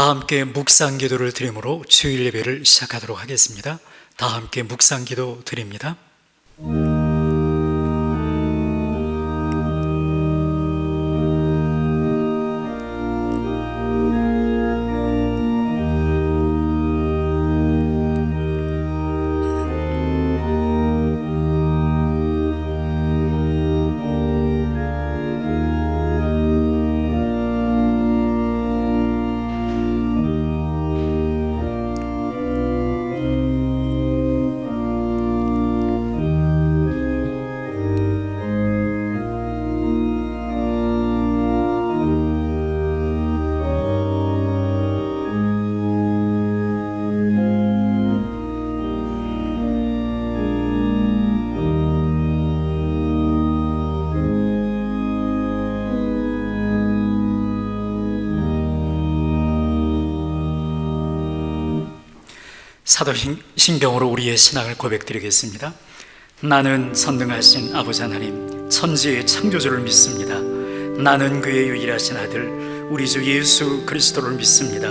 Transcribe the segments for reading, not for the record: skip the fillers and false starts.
다 함께 묵상 기도를 드림으로 주일 예배를 시작하도록 하겠습니다. 다 함께 묵상 기도 드립니다. 사도신경으로 우리의 신앙을 고백드리겠습니다. 나는 선능하신 아버지 하나님, 천지의 창조주를 믿습니다. 나는 그의 유일하신 아들 우리 주 예수 그리스도를 믿습니다.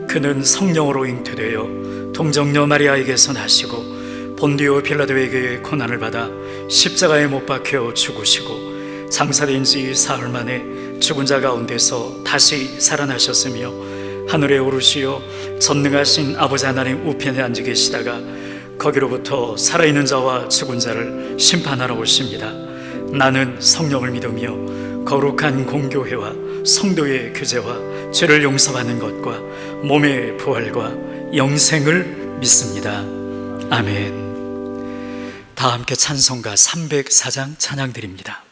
그는 성령으로 잉태되어 동정녀 마리아에게서 나시고 본디오 빌라도에게 고난을 받아 십자가에 못 박혀 죽으시고 장사된 지 사흘 만에 죽은 자 가운데서 다시 살아나셨으며 하늘에 오르시어 전능하신 아버지 하나님 우편에 앉아 계시다가 거기로부터 살아있는 자와 죽은 자를 심판하러 오십니다. 나는 성령을 믿으며 거룩한 공교회와 성도의 교제와 죄를 용서받는 것과 몸의 부활과 영생을 믿습니다. 아멘. 다 함께 찬송가 304장 찬양 드립니다.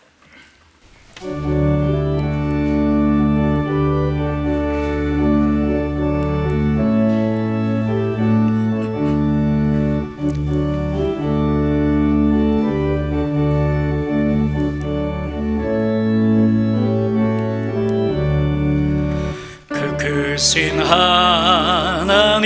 크신 하나님의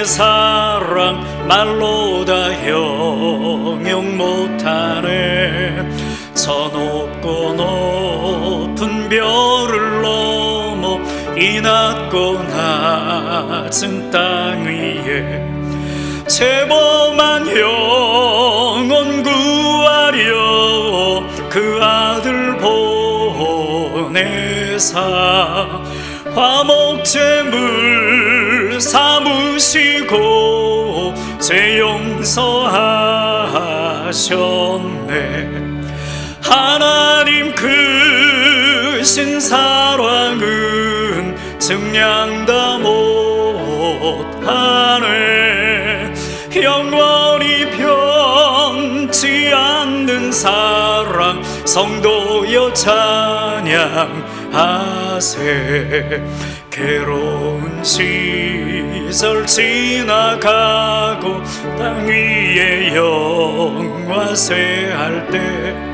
사랑 말로 다 형용 못하네. 저 높고 높은 별을 넘어 이 낮고 낮은 땅 위에 죄범한 영혼 구하려 그 아들 보내사 화목제물 삼으시고 죄 용서하셨네. 하나님 크신 사랑은 증량 다 못하네. 영원히 변치 않는 사랑 성도여 찬양하세. 괴로운 시절 지나가고 땅 위에 영화쇠할 때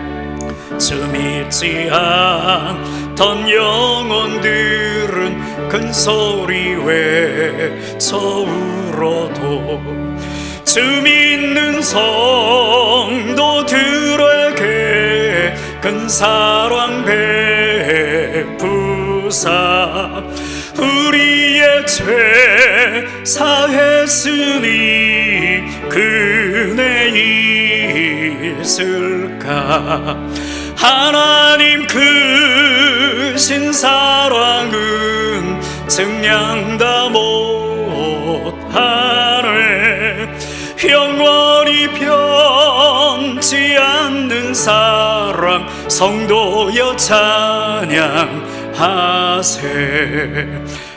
주 믿지 않던 영혼들은 큰 소리 외쳐 울어도 주 믿는 성도들에게 큰 사랑 베푸사 우리의 죄 사했으니 그네 있을까. 하나님 크신 사랑은 증량 다 못하네. 영원히 변치 않는 사랑 성도여 찬양하세.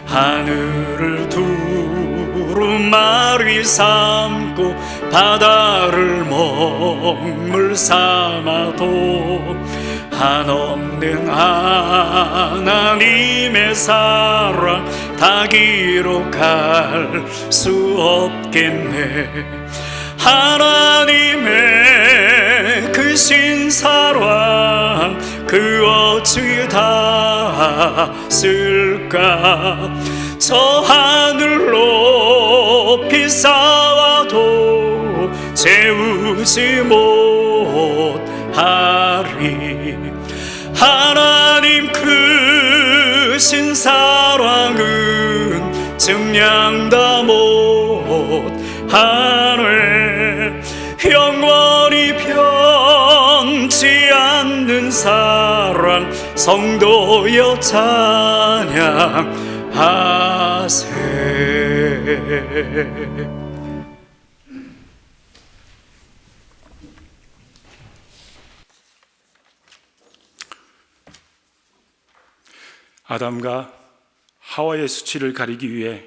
하늘을 두루마리 삼고 바다를 먹물 삼아도 한없는 하나님의 사랑 다 기록할 수 없겠네. 하나님의 크신 사랑 그 어찌 다 쓸까. 저 하늘 높이 쌓아도 채우지 못하리. 하나님 크신 사랑은 증량다 못하네. 영원히 변치 않는 사랑 성도여 찬양하세. 아담과 하와의 수치를 가리기 위해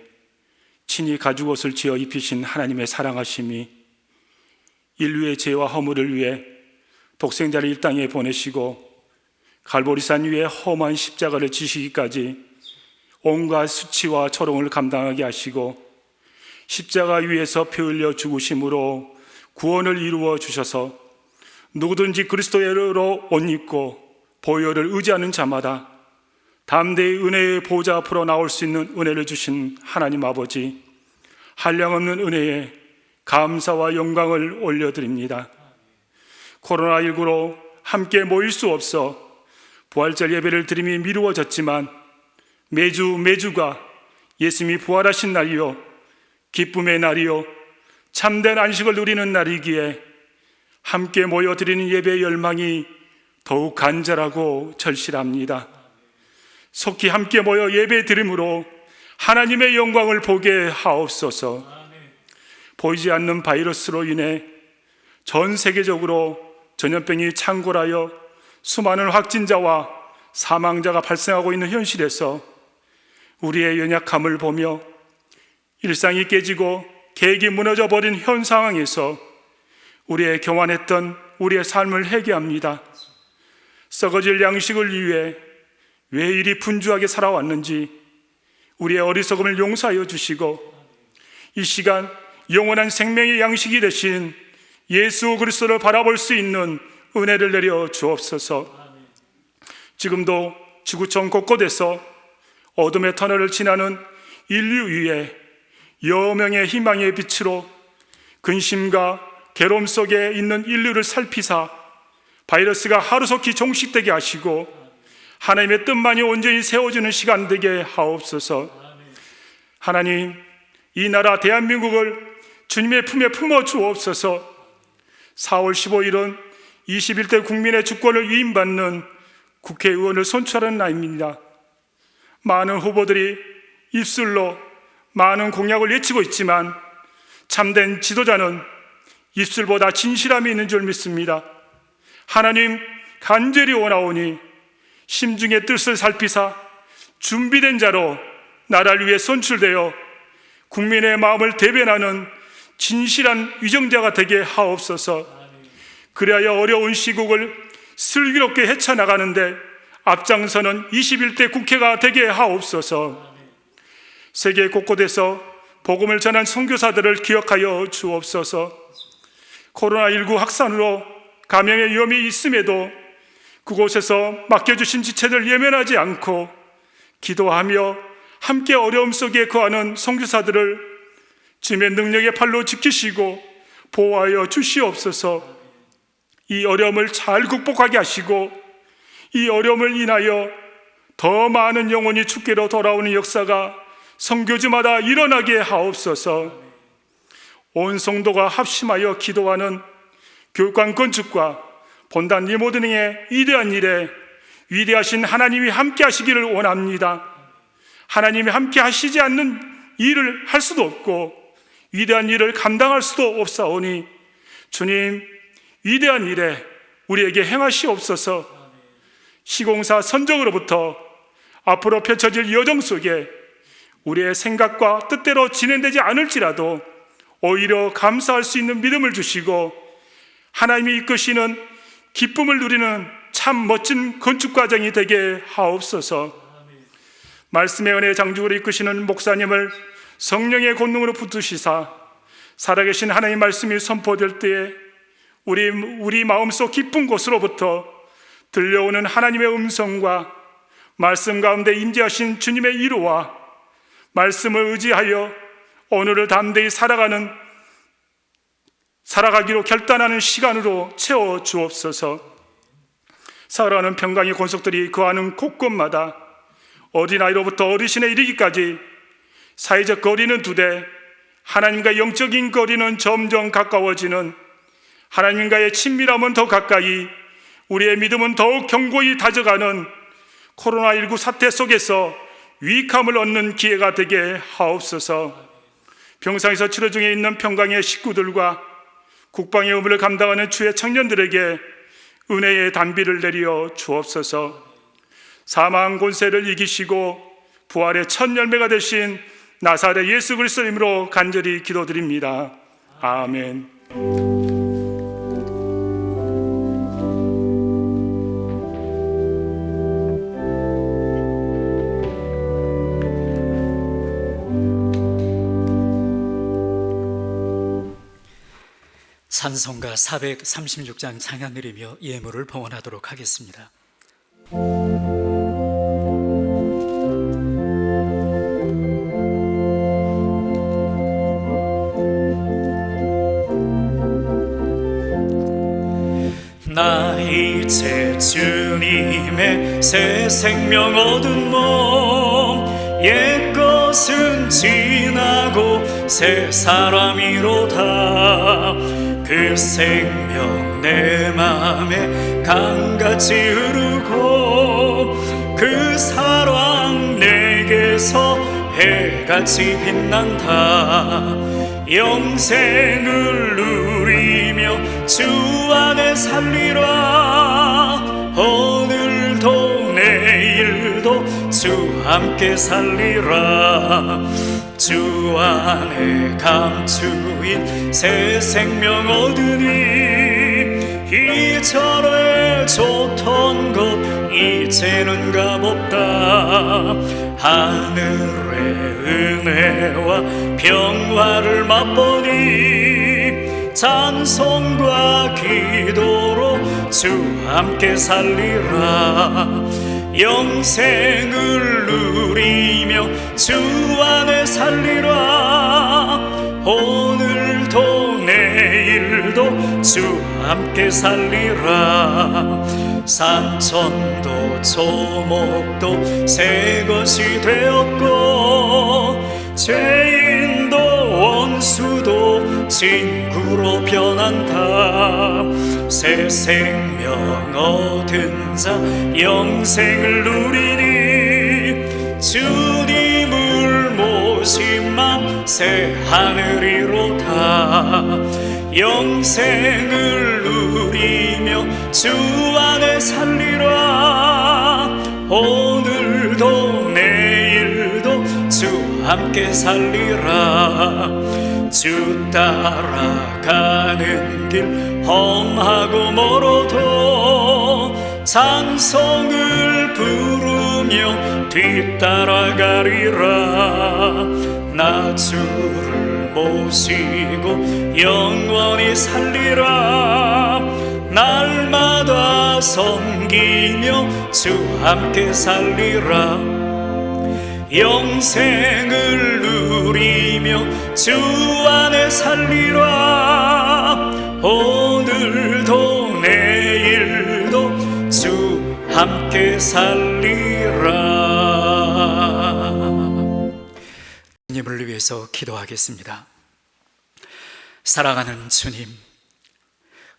친히 가죽옷을 지어 입히신 하나님의 사랑하심이 인류의 죄와 허물을 위해 독생자를 이 땅에 보내시고 갈보리산 위에 험한 십자가를 지시기까지 온갖 수치와 초롱을 감당하게 하시고 십자가 위에서 피 흘려 죽으심으로 구원을 이루어 주셔서 누구든지 그리스도로 옷 입고 보혈을 의지하는 자마다 담대히 은혜의 보좌 앞으로 나올 수 있는 은혜를 주신 하나님 아버지, 한량없는 은혜에 감사와 영광을 올려드립니다. 코로나19로 함께 모일 수 없어 부활절 예배를 드림이 미루어졌지만 매주가 예수님이 부활하신 날이요 기쁨의 날이요 참된 안식을 누리는 날이기에 함께 모여 드리는 예배의 열망이 더욱 간절하고 절실합니다. 속히 함께 모여 예배 드림으로 하나님의 영광을 보게 하옵소서. 보이지 않는 바이러스로 인해 전 세계적으로 전염병이 창궐하여 수많은 확진자와 사망자가 발생하고 있는 현실에서 우리의 연약함을 보며 일상이 깨지고 계획이 무너져 버린 현 상황에서 우리의 교만했던 우리의 삶을 회개합니다. 썩어질 양식을 위해 왜 이리 분주하게 살아왔는지 우리의 어리석음을 용서하여 주시고 이 시간 영원한 생명의 양식이 되신 예수 그리스도를 바라볼 수 있는 은혜를 내려 주옵소서. 지금도 지구촌 곳곳에서 어둠의 터널을 지나는 인류 위에 여명의 희망의 빛으로 근심과 괴로움 속에 있는 인류를 살피사 바이러스가 하루속히 종식되게 하시고 하나님의 뜻만이 온전히 세워지는 시간 되게 하옵소서. 하나님, 이 나라 대한민국을 주님의 품에 품어 주옵소서. 4월 15일은 21대 국민의 주권을 위임받는 국회의원을 선출하는 날입니다. 많은 후보들이 입술로 많은 공약을 외치고 있지만 참된 지도자는 입술보다 진실함이 있는 줄 믿습니다. 하나님, 간절히 원하오니 심중의 뜻을 살피사 준비된 자로 나라를 위해 선출되어 국민의 마음을 대변하는 진실한 위정자가 되게 하옵소서. 그리하여 어려운 시국을 슬기롭게 헤쳐나가는데 앞장서는 21대 국회가 되게 하옵소서. 세계 곳곳에서 복음을 전한 선교사들을 기억하여 주옵소서. 코로나19 확산으로 감염의 위험이 있음에도 그곳에서 맡겨주신 지체들 예면하지 않고 기도하며 함께 어려움 속에 거하는 선교사들을 주님의 능력의 팔로 지키시고 보호하여 주시옵소서. 이 어려움을 잘 극복하게 하시고 이 어려움을 인하여 더 많은 영혼이 주께로 돌아오는 역사가 선교지마다 일어나게 하옵소서. 온 성도가 합심하여 기도하는 교육관 건축과 본단 리모델링의 위대한 일에 위대하신 하나님이 함께 하시기를 원합니다. 하나님이 함께 하시지 않는 일을 할 수도 없고 위대한 일을 감당할 수도 없사오니 주님, 위대한 일에 우리에게 행하시옵소서. 시공사 선정으로부터 앞으로 펼쳐질 여정 속에 우리의 생각과 뜻대로 진행되지 않을지라도 오히려 감사할 수 있는 믿음을 주시고 하나님이 이끄시는 기쁨을 누리는 참 멋진 건축 과정이 되게 하옵소서. 말씀의 은혜 장축으로 이끄시는 목사님을 성령의 권능으로 붙드시사 살아계신 하나님 말씀이 선포될 때에 우리 마음속 깊은 곳으로부터 들려오는 하나님의 음성과 말씀 가운데 임재하신 주님의 위로와 말씀을 의지하여 오늘을 담대히 살아가기로 결단하는 시간으로 채워 주옵소서. 살아가는 평강의 권속들이 거하는 곳곳마다 어린아이로부터 어르신에 이르기까지 사회적 거리는 2대, 하나님과 영적인 거리는 점점 가까워지는, 하나님과의 친밀함은 더 가까이, 우리의 믿음은 더욱 견고히 다져가는 코로나19 사태 속에서 유익함을 얻는 기회가 되게 하옵소서. 병상에서 치료 중에 있는 평강의 식구들과 국방의 의무를 감당하는 주의 청년들에게 은혜의 단비를 내려 주옵소서. 사망 권세를 이기시고 부활의 첫 열매가 되신 나사렛 예수 그리스도 이름으로 간절히 기도드립니다. 아멘. 찬송가 436장 찬양 드리며 예물을 봉헌하도록 하겠습니다. 나 이제 주님의 새 생명 얻은 몸, 옛것은 지나고 새 사람이로다. 그 생명 내 맘에 강같이 흐르고 그 사랑 내게서 해같이 빛난다. 영생을 누리며 주 안에 살리라. 오늘도 내일도 주 함께 살리라. 주 안에 감추인 새 생명 얻으니 이전에 좋던 것 이제는 값없다. 하늘의 은혜와 평화를 맛보니 찬송과 기도로 주 함께 살리라. 영생을 누리며 주 안에 살리라. 오늘도 내일도 주 함께 살리라. 산천도 조목도 새 것이 되었고 죄인도 원수도 친구로 변한다. 새 생명 얻은 자 영생을 누리니 주님을 모신 맘 새 하늘이로다. 영생을 누리며 주 안에 살리라. 오늘도 내일도 주 함께 살리라. 주 따라가는 길 험하고 멀어도 찬송을 부르며 뒤따라가리라. 나 주를 모시고 영원히 살리라. 날마다 섬기며 주 함께 살리라. 영생을 누리며 주 안에 살리라. 오늘도 내일도 주 함께 살리라. 주님을 위해서 기도하겠습니다. 사랑하는 주님,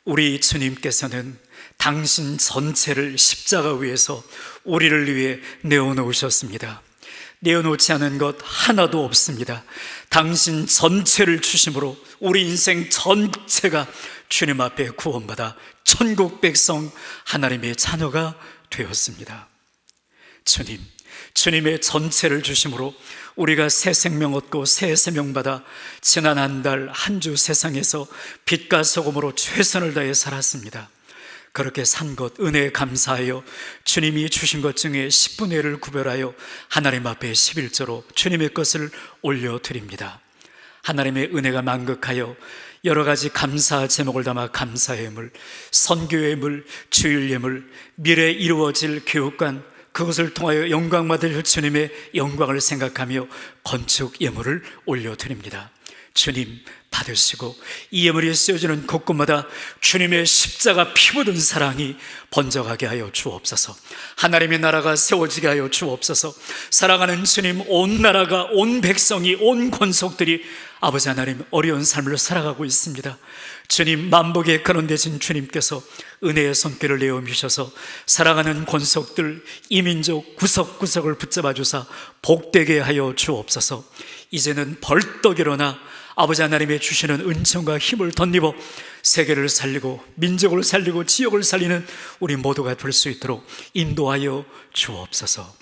우리 주님께서는 당신 전체를 십자가 위에서 우리를 위해 내어놓으셨습니다. 내어놓지 않은 것 하나도 없습니다. 당신 전체를 주심으로 우리 인생 전체가 주님 앞에 구원받아 천국 백성 하나님의 자녀가 되었습니다. 주님, 주님의 전체를 주심으로 우리가 새 생명 얻고 새 생명 받아 지난 한 달 한 주 세상에서 빛과 소금으로 최선을 다해 살았습니다. 그렇게 산 것 은혜에 감사하여 주님이 주신 것 중에 10분의 1을 구별하여 하나님 앞에 11조로 주님의 것을 올려드립니다. 하나님의 은혜가 만극하여 여러 가지 감사 제목을 담아 감사의 예물, 선교의 예물, 주일 예물, 미래에 이루어질 교육관, 그것을 통하여 영광 받을 주님의 영광을 생각하며 건축 예물을 올려드립니다. 주님 받으시고 이 예물이 쓰여지는 곳곳마다 주님의 십자가 피 묻은 사랑이 번져가게 하여 주옵소서. 하나님의 나라가 세워지게 하여 주옵소서. 사랑하는 주님, 온 나라가, 온 백성이, 온 권속들이 아버지 하나님 어려운 삶을 살아가고 있습니다. 주님, 만복의 근원 되신 주님께서 은혜의 손길을 내어 미셔서 사랑하는 권속들, 이민족 구석구석을 붙잡아 주사 복되게 하여 주옵소서. 이제는 벌떡 일어나 아버지 하나님의 주시는 은총과 힘을 덧입어 세계를 살리고 민족을 살리고 지역을 살리는 우리 모두가 될 수 있도록 인도하여 주옵소서.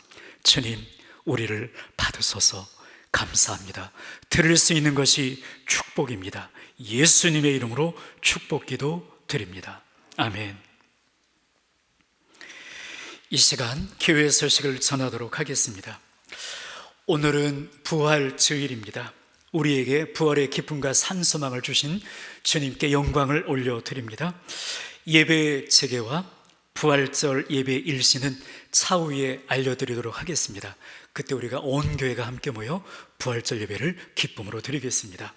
주님, 우리를 받으소서. 감사합니다. 드릴 수 있는 것이 축복입니다. 예수님의 이름으로 축복기도 드립니다. 아멘. 이 시간 교회 소식을 전하도록 하겠습니다. 오늘은 부활 주일입니다. 우리에게 부활의 기쁨과 산소망을 주신 주님께 영광을 올려드립니다. 예배 재개와 부활절 예배 일시는 차후에 알려드리도록 하겠습니다. 그때 우리가 온 교회가 함께 모여 부활절 예배를 기쁨으로 드리겠습니다.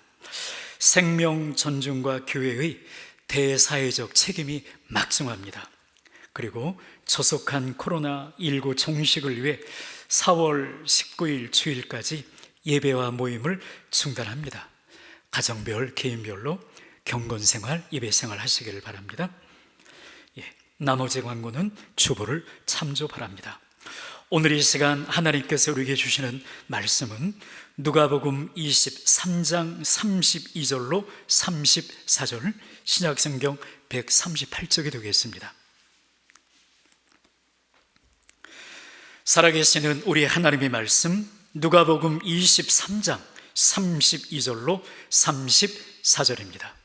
생명 존중과 교회의 대사회적 책임이 막중합니다. 그리고 조속한 코로나19 종식을 위해 4월 19일 주일까지 예배와 모임을 중단합니다. 가정별, 개인별로 경건생활, 예배생활 하시기를 바랍니다. 나머지 광고는 주보를 참조 바랍니다. 오늘 이 시간 하나님께서 우리에게 주시는 말씀은 누가복음 23장 32절로 34절, 신약성경 138쪽이 되겠습니다. 살아계시는 우리 하나님의 말씀, 누가복음 23장 32절로 34절입니다.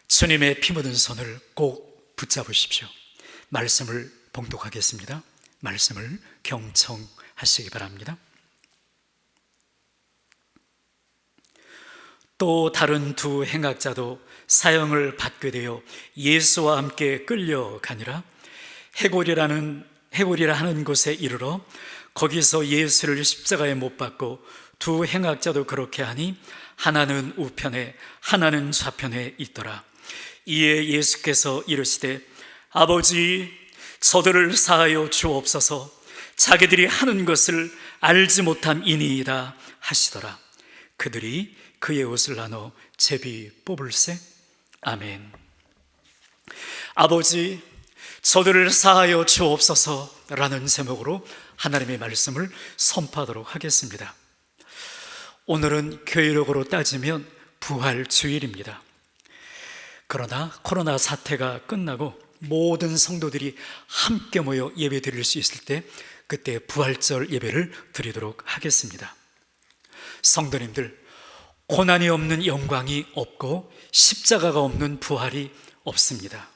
주님의 피 묻은 손을 꼭 붙잡으십시오. 말씀을 봉독하겠습니다. 말씀을 경청하시기 바랍니다. 또 다른 두 행악자도 사형을 받게 되어 예수와 함께 끌려가니라. 해골이라 하는 곳에 이르러 거기서 예수를 십자가에 못 박고 두 행악자도 그렇게 하니 하나는 우편에 하나는 좌편에 있더라. 이에 예수께서 이르시되 아버지, 저들을 사하여 주옵소서. 자기들이 하는 것을 알지 못함이니이다 하시더라. 그들이 그의 옷을 나눠 제비 뽑을세. 아멘. 아버지, 저들을 사하여 주옵소서라는 제목으로 하나님의 말씀을 선포하도록 하겠습니다. 오늘은 교회력으로 따지면 부활 주일입니다. 그러나 코로나 사태가 끝나고 모든 성도들이 함께 모여 예배 드릴 수 있을 때 그때 부활절 예배를 드리도록 하겠습니다. 성도님들, 고난이 없는 영광이 없고 십자가가 없는 부활이 없습니다.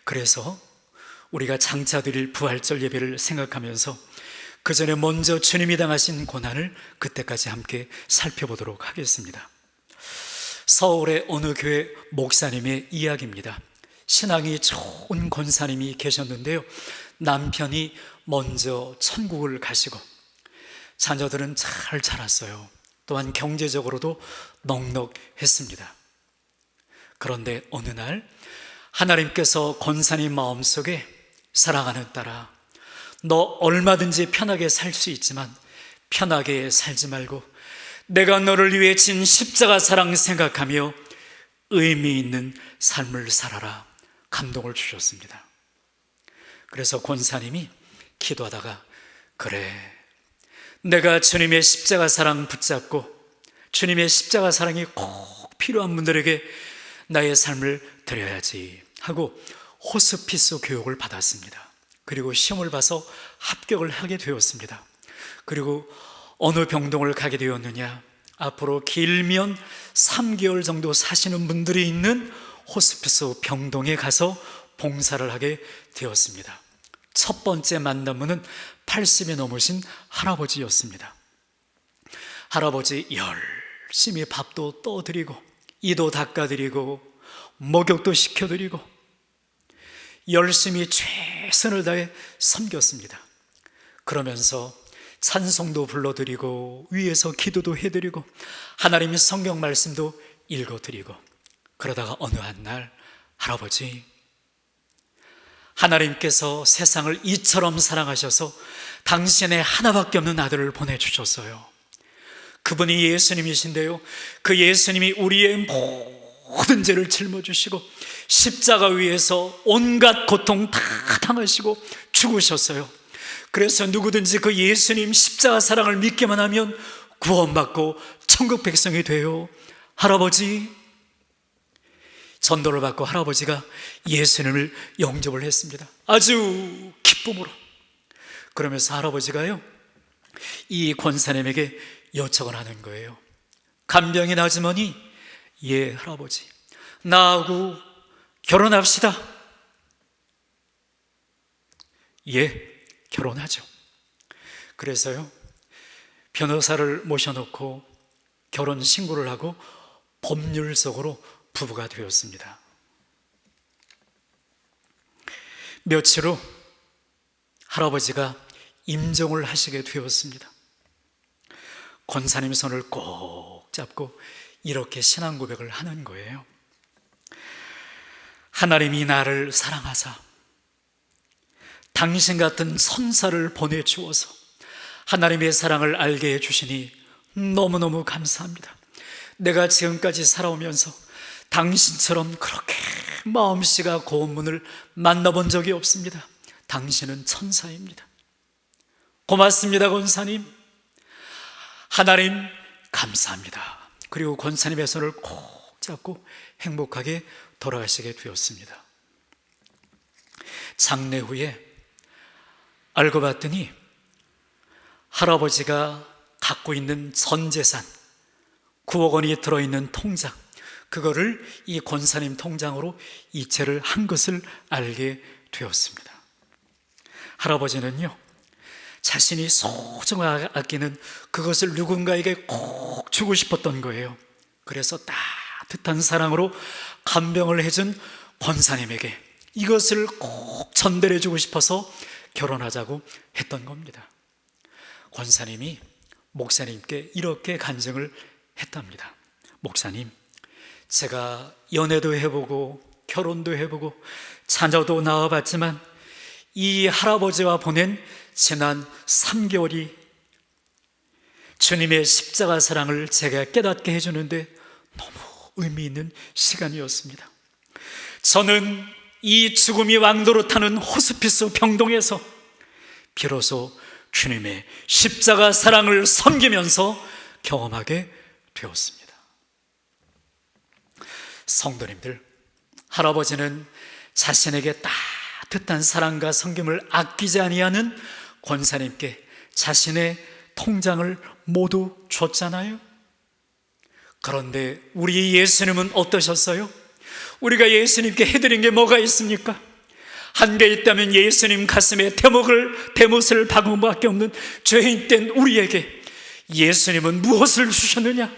그래서 우리가 장차 드릴 부활절 예배를 생각하면서 그 전에 먼저 주님이 당하신 고난을 그때까지 함께 살펴보도록 하겠습니다. 서울의 어느 교회 목사님의 이야기입니다. 신앙이 좋은 권사님이 계셨는데요, 남편이 먼저 천국을 가시고 자녀들은 잘 자랐어요. 또한 경제적으로도 넉넉했습니다. 그런데 어느 날 하나님께서 권사님 마음속에 사랑하는 딸아, 너 얼마든지 편하게 살 수 있지만 편하게 살지 말고 내가 너를 위해 진 십자가 사랑 생각하며 의미 있는 삶을 살아라. 감동을 주셨습니다. 그래서 권사님이 기도하다가 그래, 내가 주님의 십자가 사랑 붙잡고 주님의 십자가 사랑이 꼭 필요한 분들에게 나의 삶을 드려야지 하고 호스피스 교육을 받았습니다. 그리고 시험을 봐서 합격을 하게 되었습니다. 그리고 어느 병동을 가게 되었느냐, 앞으로 길면 3개월 정도 사시는 분들이 있는 호스피스 병동에 가서 봉사를 하게 되었습니다. 첫 번째 만남은 80이 넘으신 할아버지였습니다. 할아버지 열심히 밥도 떠드리고 이도 닦아드리고 목욕도 시켜드리고 열심히 최선을 다해 섬겼습니다. 그러면서 찬송도 불러드리고 위에서 기도도 해드리고 하나님의 성경 말씀도 읽어드리고, 그러다가 어느 한 날, 할아버지, 하나님께서 세상을 이처럼 사랑하셔서 당신의 하나밖에 없는 아들을 보내주셨어요. 그분이 예수님이신데요, 그 예수님이 우리의 모든 죄를 짊어지시고 십자가 위에서 온갖 고통 다 당하시고 죽으셨어요. 그래서 누구든지 그 예수님 십자가 사랑을 믿기만 하면 구원받고 천국 백성이 돼요. 할아버지, 전도를 받고 할아버지가 예수님을 영접을 했습니다. 아주 기쁨으로. 그러면서 할아버지가요, 이 권사님에게 요청을 하는 거예요. 간병인 아주머니, 예 할아버지, 나하고 결혼합시다. 예, 결혼하죠. 그래서요, 변호사를 모셔놓고 결혼 신고를 하고 법률적으로 부부가 되었습니다. 며칠 후 할아버지가 임종을 하시게 되었습니다. 권사님 손을 꼭 잡고 이렇게 신앙 고백을 하는 거예요. 하나님이 나를 사랑하사 당신 같은 천사를 보내주어서 하나님의 사랑을 알게 해주시니 너무너무 감사합니다. 내가 지금까지 살아오면서 당신처럼 그렇게 마음씨가 고운 분을 만나본 적이 없습니다. 당신은 천사입니다. 고맙습니다, 권사님. 하나님 감사합니다. 그리고 권사님의 손을 꼭 잡고 행복하게 돌아가시게 되었습니다. 장례 후에 알고 봤더니 할아버지가 갖고 있는 전 재산 9억 원이 들어있는 통장, 그거를 이 권사님 통장으로 이체를 한 것을 알게 되었습니다. 할아버지는요, 자신이 소중하게 아끼는 그것을 누군가에게 꼭 주고 싶었던 거예요. 그래서 따뜻한 사랑으로 간병을 해준 권사님에게 이것을 꼭 전달해 주고 싶어서 결혼하자고 했던 겁니다. 권사님이 목사님께 이렇게 간증을 했답니다. 목사님, 제가 연애도 해보고 결혼도 해보고 자녀도 낳아봤지만 이 할아버지와 보낸 지난 3개월이 주님의 십자가 사랑을 제가 깨닫게 해주는데 너무 의미 있는 시간이었습니다. 저는 이 죽음이 왕노릇하는 호스피스 병동에서 비로소 주님의 십자가 사랑을 섬기면서 경험하게 되었습니다. 성도님들, 할아버지는 자신에게 따뜻한 사랑과 섬김을 아끼지 아니하는 권사님께 자신의 통장을 모두 줬잖아요. 그런데 우리 예수님은 어떠셨어요? 우리가 예수님께 해드린 게 뭐가 있습니까? 한 게 있다면 예수님 가슴에 대못을 박은 밖에 없는 죄인된 우리에게 예수님은 무엇을 주셨느냐?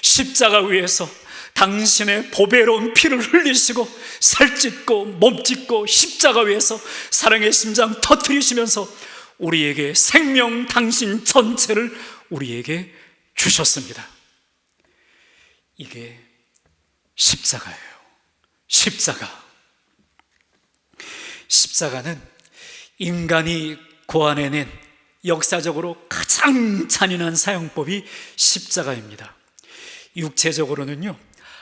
십자가 위에서 당신의 보배로운 피를 흘리시고 살찢고 몸찢고 십자가 위에서 사랑의 심장 터뜨리시면서 우리에게 생명 당신 전체를 우리에게 주셨습니다. 이게 십자가예요. 십자가는 인간이 고안해낸 역사적으로 가장 잔인한 사형법이 십자가입니다. 육체적으로는요,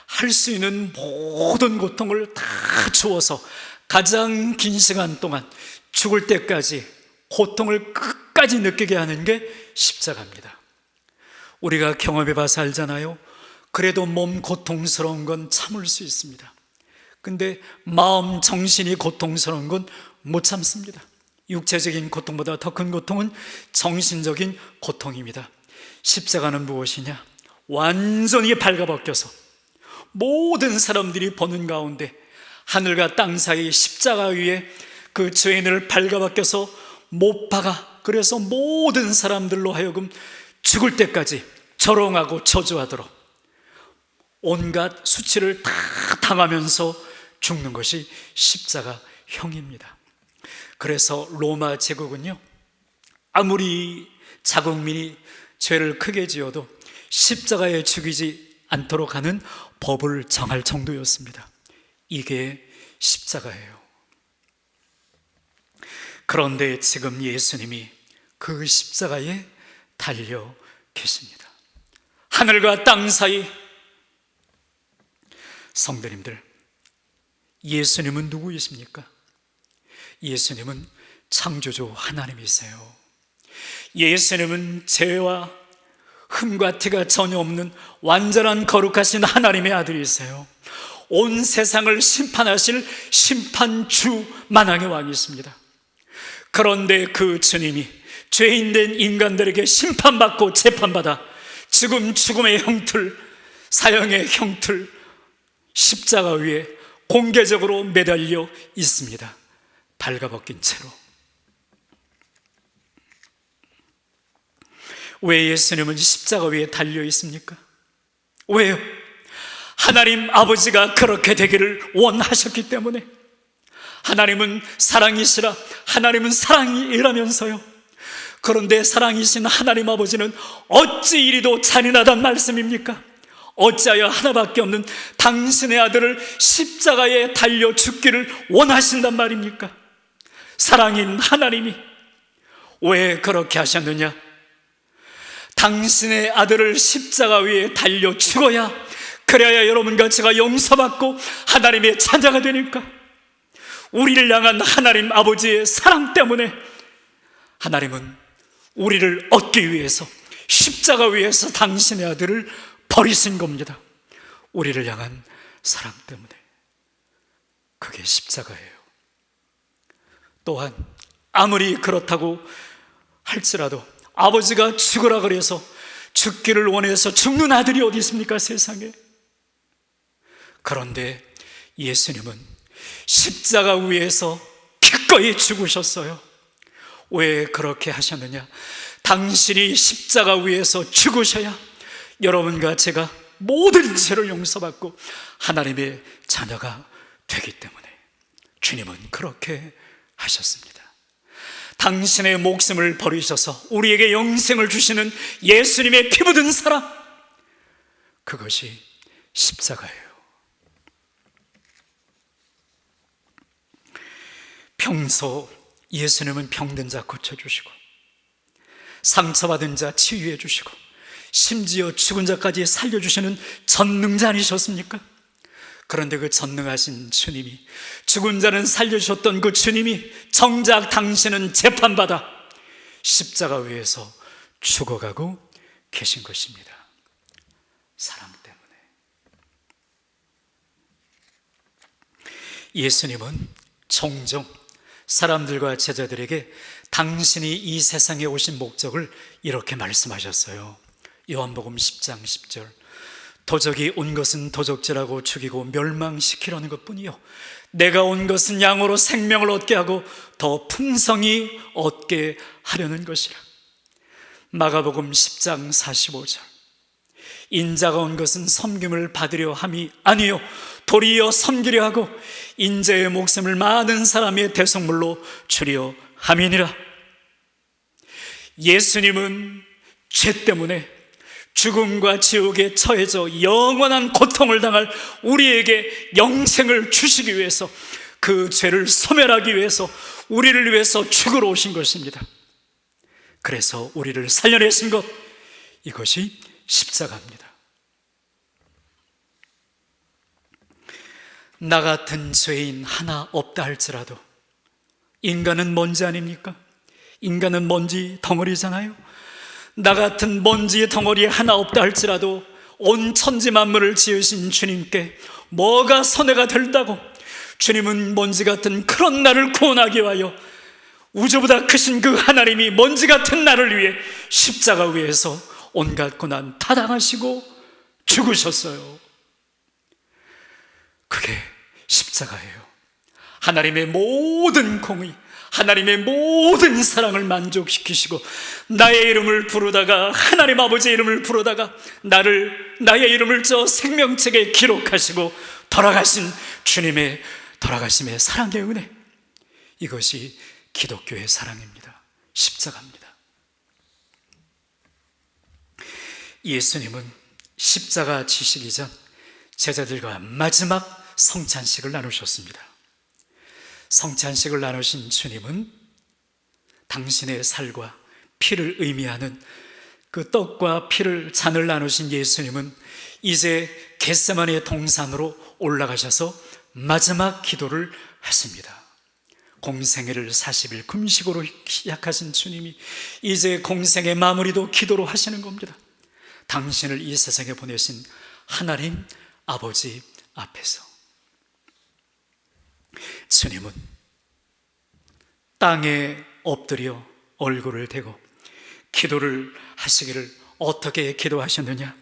할 수 있는 모든 고통을 다 주어서 가장 긴 시간 동안 죽을 때까지 고통을 끝까지 느끼게 하는 게 십자가입니다. 우리가 경험해봐서 알잖아요. 그래도 몸 고통스러운 건 참을 수 있습니다. 근데 마음, 정신이 고통스러운 건 못 참습니다. 육체적인 고통보다 더 큰 고통은 정신적인 고통입니다. 십자가는 무엇이냐? 완전히 발가벗겨서 모든 사람들이 보는 가운데 하늘과 땅 사이 십자가 위에 그 죄인을 발가벗겨서 못 박아, 그래서 모든 사람들로 하여금 죽을 때까지 조롱하고 저주하도록 온갖 수치를 다 당하면서 죽는 것이 십자가형입니다. 그래서 로마 제국은요, 아무리 자국민이 죄를 크게 지어도 십자가에 죽이지 않도록 하는 법을 정할 정도였습니다. 이게 십자가예요. 그런데 지금 예수님이 그 십자가에 달려 계십니다. 하늘과 땅 사이. 성도님들, 예수님은 누구이십니까? 예수님은 창조주 하나님이세요. 예수님은 죄와 흠과 티가 전혀 없는 완전한 거룩하신 하나님의 아들이세요. 온 세상을 심판하실 심판주 만왕의 왕이십니다. 그런데 그 주님이 죄인된 인간들에게 심판받고 재판받아 지금 죽음의 형틀, 사형의 형틀, 십자가 위에 공개적으로 매달려 있습니다. 발가벗긴 채로. 왜 예수님은 십자가 위에 달려 있습니까? 왜요? 하나님 아버지가 그렇게 되기를 원하셨기 때문에. 하나님은 사랑이시라. 하나님은 사랑이라면서요. 그런데 사랑이신 하나님 아버지는 어찌 이리도 잔인하단 말씀입니까? 어찌하여 하나밖에 없는 당신의 아들을 십자가에 달려 죽기를 원하신단 말입니까? 사랑인 하나님이 왜 그렇게 하셨느냐? 당신의 아들을 십자가 위에 달려 죽어야, 그래야 여러분과 제가 용서받고 하나님의 자녀가 되니까. 우리를 향한 하나님 아버지의 사랑 때문에 하나님은 우리를 얻기 위해서 십자가 위에서 당신의 아들을 버리신 겁니다. 우리를 향한 사랑 때문에. 그게 십자가예요. 또한 아무리 그렇다고 할지라도 아버지가 죽으라 그래서 죽기를 원해서 죽는 아들이 어디 있습니까, 세상에? 그런데 예수님은 십자가 위에서 기꺼이 죽으셨어요. 왜 그렇게 하셨느냐? 당신이 십자가 위에서 죽으셔야 여러분과 제가 모든 죄를 용서받고 하나님의 자녀가 되기 때문에 주님은 그렇게 하셨습니다. 당신의 목숨을 버리셔서 우리에게 영생을 주시는 예수님의 피 묻은 사랑, 그것이 십자가예요. 평소 예수님은 병든 자 고쳐주시고 상처받은 자 치유해 주시고 심지어 죽은 자까지 살려주시는 전능자 아니셨습니까? 그런데 그 전능하신 주님이, 죽은 자는 살려주셨던 그 주님이 정작 당신은 재판받아 십자가 위에서 죽어가고 계신 것입니다. 사랑 때문에. 예수님은 종종 사람들과 제자들에게 당신이 이 세상에 오신 목적을 이렇게 말씀하셨어요. 요한복음 10장 10절. 도적이 온 것은 도적질하고 죽이고 멸망시키려는 것뿐이요, 내가 온 것은 양으로 생명을 얻게 하고 더 풍성히 얻게 하려는 것이라. 마가복음 10장 45절. 인자가 온 것은 섬김을 받으려 함이 아니요 도리어 섬기려 하고 인자의 목숨을 많은 사람의 대속물로 주려 함이니라. 예수님은 죄 때문에 죽음과 지옥에 처해져 영원한 고통을 당할 우리에게 영생을 주시기 위해서, 그 죄를 소멸하기 위해서 우리를 위해서 죽으러 오신 것입니다. 그래서 우리를 살려내신 것, 이것이 십자가입니다. 나 같은 죄인 하나 없다 할지라도, 인간은 먼지 아닙니까? 인간은 먼지 덩어리잖아요. 나 같은 먼지의 덩어리 하나 없다 할지라도 온 천지 만물을 지으신 주님께 뭐가 손해가 된다고, 주님은 먼지 같은 그런 나를 구원하기 위하여 우주보다 크신 그 하나님이 먼지 같은 나를 위해 십자가 위에서 온갖 고난 다 당하시고 죽으셨어요. 그게 십자가예요. 하나님의 모든 공의, 하나님의 모든 사랑을 만족시키시고 나의 이름을 부르다가, 하나님 아버지의 이름을 부르다가 나의 이름을 저 생명책에 기록하시고 돌아가신 주님의 돌아가심의 사랑의 은혜, 이것이 기독교의 사랑입니다. 십자가입니다. 예수님은 십자가 지시기 전 제자들과 마지막 성찬식을 나누셨습니다. 성찬식을 나누신 주님은 당신의 살과 피를 의미하는 그 떡과 피를 잔을 나누신 예수님은 이제 겟세마네 동산으로 올라가셔서 마지막 기도를 하십니다. 공생애를 40일 금식으로 시작하신 주님이 이제 공생의 마무리도 기도로 하시는 겁니다. 당신을 이 세상에 보내신 하나님 아버지 앞에서 주님은 땅에 엎드려 얼굴을 대고 기도를 하시기를 어떻게 기도하셨느냐?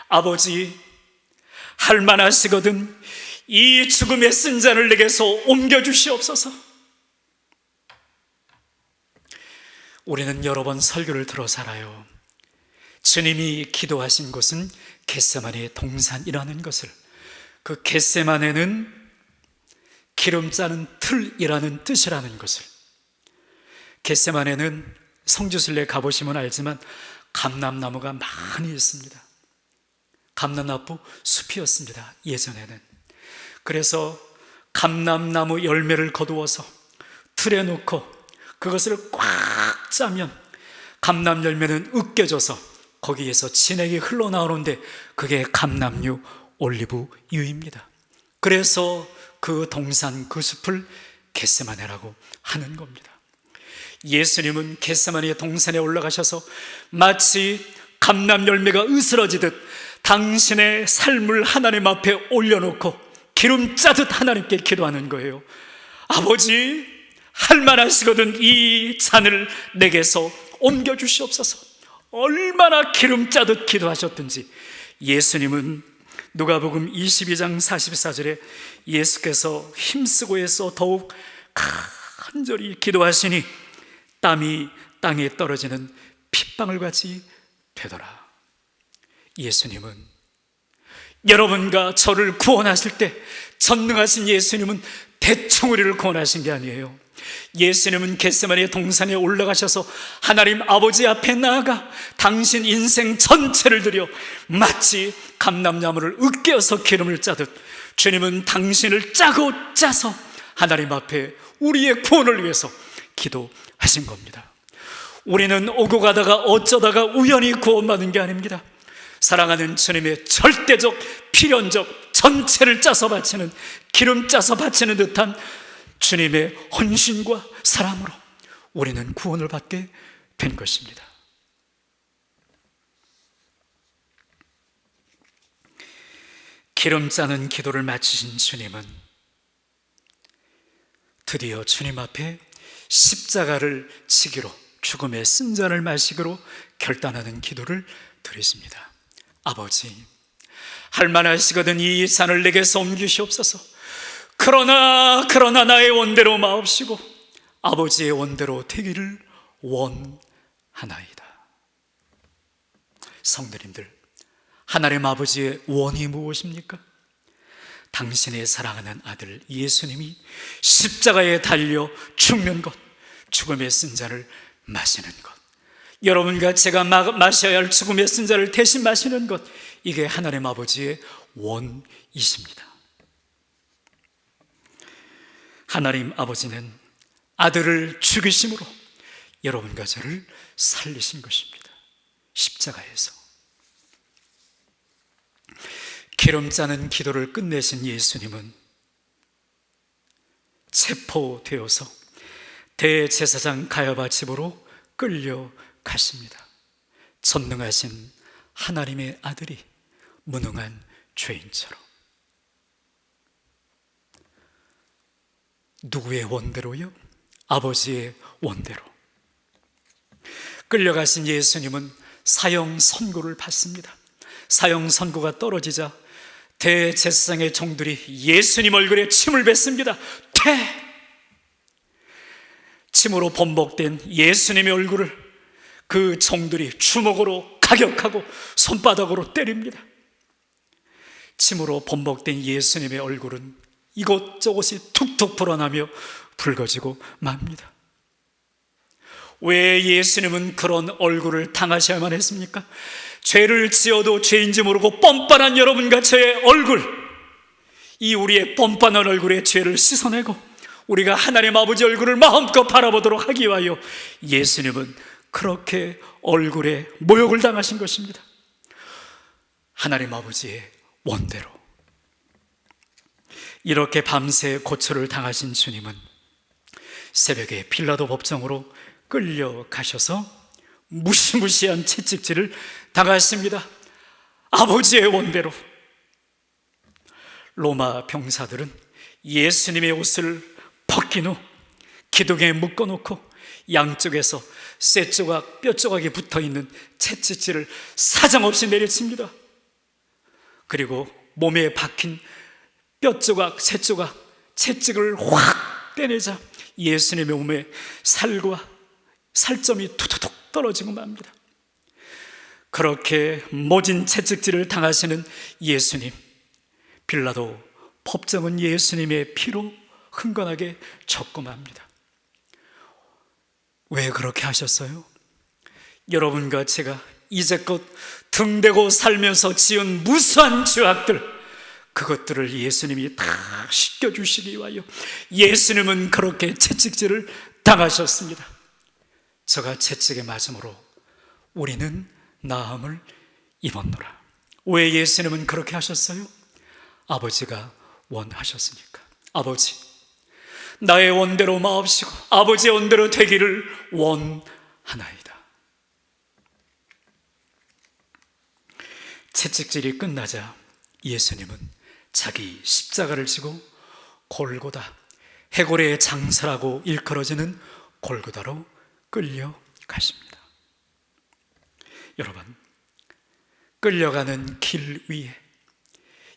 아버지, 할만하시거든 이 죽음의 쓴 잔을 내게서 옮겨주시옵소서. 우리는 여러 번 설교를 들어 살아요. 주님이 기도하신 곳은 겟세마네 동산이라는 것을, 그 겟세마네는 기름 짜는 틀이라는 뜻이라는 것을, 겟세마네는 성지순례 가보시면 알지만 감람나무가 많이 있습니다. 감람나무 숲이었습니다, 예전에는. 그래서 감람나무 열매를 거두어서 틀에 놓고 그것을 꽉 짜면 감람 열매는 으깨져서 거기에서 진액이 흘러나오는데 그게 감람유 올리브유입니다. 그래서 그 동산, 그 숲을 겟세마네라고 하는 겁니다. 예수님은 겟세마네 동산에 올라가셔서 마치 감람 열매가 으스러지듯 당신의 삶을 하나님 앞에 올려놓고 기름 짜듯 하나님께 기도하는 거예요. 아버지, 할만하시거든 이 잔을 내게서 옮겨주시옵소서. 얼마나 기름 짜듯 기도하셨든지 예수님은 누가복음 22장 44절에 예수께서 힘쓰고 해서 더욱 간절히 기도하시니 땀이 땅에 떨어지는 핏방울같이 되더라. 예수님은 여러분과 저를 구원하실 때 전능하신 예수님은 대충 우리를 구원하신 게 아니에요. 예수님은 겟세마네 동산에 올라가셔서 하나님 아버지 앞에 나아가 당신 인생 전체를 들여 마치 감람나무를 으깨어서 기름을 짜듯 주님은 당신을 짜고 짜서 하나님 앞에 우리의 구원을 위해서 기도하신 겁니다. 우리는 오고 가다가 어쩌다가 우연히 구원받은 게 아닙니다. 사랑하는 주님의 절대적 필연적 전체를 짜서 바치는, 기름 짜서 바치는 듯한 주님의 헌신과 사랑으로 우리는 구원을 받게 된 것입니다. 기름 짜는 기도를 마치신 주님은 드디어 주님 앞에 십자가를 지기로, 죽음의 쓴 잔을 마시기로 결단하는 기도를 드리십니다. 아버지, 할만하시거든 이 잔을 내게서 옮기시옵소서. 그러나 나의 원대로 마옵시고 아버지의 원대로 되기를 원하나이다. 성도님들, 하나님 아버지의 원이 무엇입니까? 당신의 사랑하는 아들 예수님이 십자가에 달려 죽는 것, 죽음의 쓴 잔을 마시는 것, 여러분과 제가 마셔야 할 죽음의 쓴 잔을 대신 마시는 것, 이게 하나님 아버지의 원이십니다. 하나님 아버지는 아들을 죽이심으로 여러분과 저를 살리신 것입니다. 십자가에서 기름 짜는 기도를 끝내신 예수님은 체포되어서 대제사장 가야바 집으로 끌려가십니다. 전능하신 하나님의 아들이 무능한 죄인처럼. 누구의 원대로요? 아버지의 원대로. 끌려가신 예수님은 사형 선고를 받습니다. 사형 선고가 떨어지자 대제사장의 종들이 예수님 얼굴에 침을 뱉습니다. 침으로 범벅된 예수님의 얼굴을 그 종들이 주먹으로 가격하고 손바닥으로 때립니다. 침으로 범벅된 예수님의 얼굴은 이것저것이 툭툭 불어나며 붉어지고 맙니다. 왜 예수님은 그런 얼굴을 당하셔야만 했습니까? 죄를 지어도 죄인지 모르고 뻔뻔한 여러분과 저의 얼굴, 이 우리의 뻔뻔한 얼굴에 죄를 씻어내고 우리가 하나님 아버지 얼굴을 마음껏 바라보도록 하기 위하여 예수님은 그렇게 얼굴에 모욕을 당하신 것입니다. 하나님 아버지의 원대로 이렇게 밤새 고초를 당하신 주님은 새벽에 빌라도 법정으로 끌려가셔서 무시무시한 채찍질을 당하십니다. 아버지의 원대로. 로마 병사들은 예수님의 옷을 벗긴 후 기둥에 묶어놓고 양쪽에서 쇠 조각, 뼈 조각이 붙어있는 채찍질을 사정없이 내리칩니다. 그리고 몸에 박힌 뼈 조각, 쇠 조각, 채찍을 확 떼내자 예수님의 몸에 살과 살점이 투투툭 떨어지고 맙니다. 그렇게 모진 채찍질을 당하시는 예수님, 빌라도 법정은 예수님의 피로 흥건하게 젖고 맙니다. 왜 그렇게 하셨어요? 여러분과 제가 이제껏 등대고 살면서 지은 무수한 죄악들, 그것들을 예수님이 다 씻겨주시기 위하여 예수님은 그렇게 채찍질을 당하셨습니다. 저가 채찍에 맞음으로 우리는 나음을 입었노라. 왜 예수님은 그렇게 하셨어요? 아버지가 원하셨으니까. 아버지, 나의 원대로 마옵시고 아버지의 원대로 되기를 원하나이다. 채찍질이 끝나자 예수님은 자기 십자가를 지고 골고다, 해골의 장사라고 일컬어지는 골고다로 끌려가십니다. 여러분, 끌려가는 길 위에